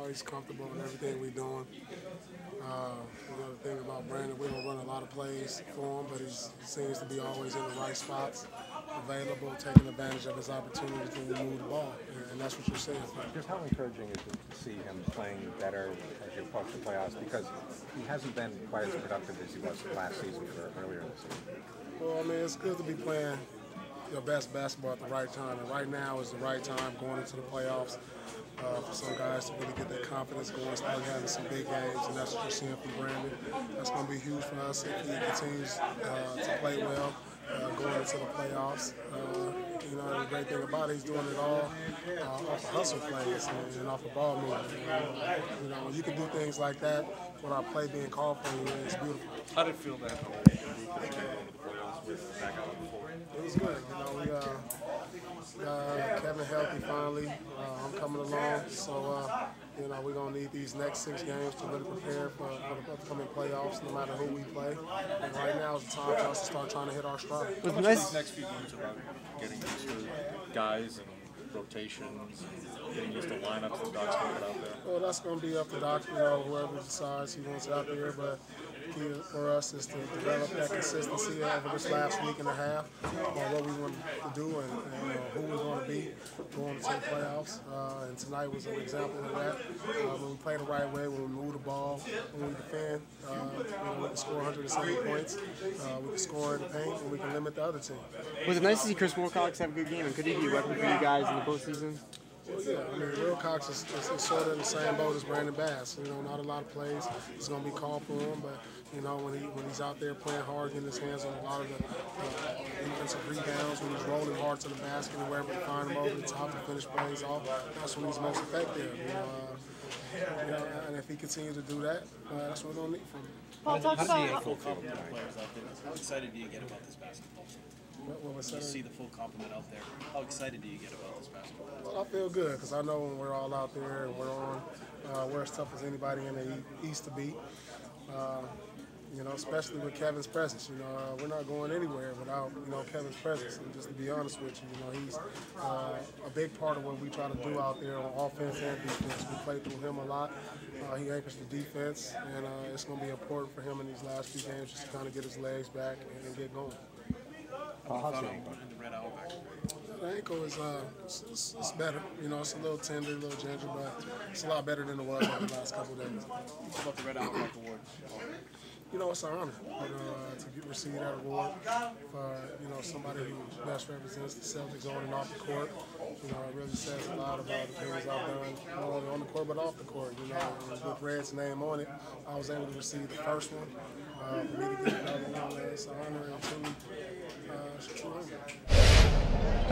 he's comfortable in everything we're doing. The thing about Brandon, we don't run a lot of plays for him, but he seems to be always in the right spots, available, taking advantage of his opportunities when we move the ball, and that's what you're saying. Just how encouraging is it to see him playing better as you approach the playoffs? Because he hasn't been quite as productive as he was last season or earlier this season. Well, I mean, it's good to be playing your best basketball at the right time, and right now is the right time going into the playoffs for some guys to really get their confidence going, start having some big games, and that's what you're seeing from Brandon. That's going to be huge for us if he continues to play well going into the playoffs. The great thing about it, he's doing it all off of hustle plays and off of ball movement. When you can do things like that without play being called for you, it's beautiful. How did it feel that whole group is getting into the playoffs with back out before? It was good. We Kevin healthy finally. I'm coming along, so we're gonna need these next 6 games to really prepare for the upcoming playoffs, no matter who we play. And right now is the time for us to start trying to hit our stride. How much these next few games about getting used to guys and rotations, and getting used to lineups and Doc's going to put out there? Well, that's going to be up to Doc, whoever decides he wants out there, but key for us is to develop that consistency over this last week and a half on what we want to do and who we're going to be going into the playoffs. And tonight was an example of that. When we play the right way, when we move the ball, when we defend, we can score 170 points, we can score in the paint, and we can limit the other team. Was it nice to see Chris Wilcox have a good game, and could he be a weapon for you guys in the postseason? Well, yeah, I mean, Wilcox is sort of in the same boat as Brandon Bass. Not a lot of plays it's going to be called for him, but when he's out there playing hard, getting his hands on a lot of the defensive rebounds, when he's rolling hard to the basket and we're able to find him over the top and finish plays off, that's when he's most effective. And if he continues to do that, that's what we're going to need from him. How do you full complement of players out there? How excited do you get about this basketball? What was that? You see the full complement out there. How excited do you get about this basketball? Well, I feel good because I know when we're all out there and we're on, we're as tough as anybody in the East to beat. Especially with Kevin's presence. We're not going anywhere without Kevin's presence. And just to be honest with you, he's a big part of what we try to do out there on offense and defense. We play through him a lot. He anchors the defense, and it's going to be important for him in these last few games just to kind of get his legs back and get going. How's the ankle? The red owl back? The ankle is it's better. It's a little tender, a little ginger, but it's a lot better than it was over the last couple of days. What about the red owl back award? It's an honor to receive that award for somebody who best represents the Celtics on and off the court. It really says a lot about the things I've done not only on the court but off the court. With Red's name on it, I was able to receive the first one. For me to get another one, it's an honor and truly, it's a true honor.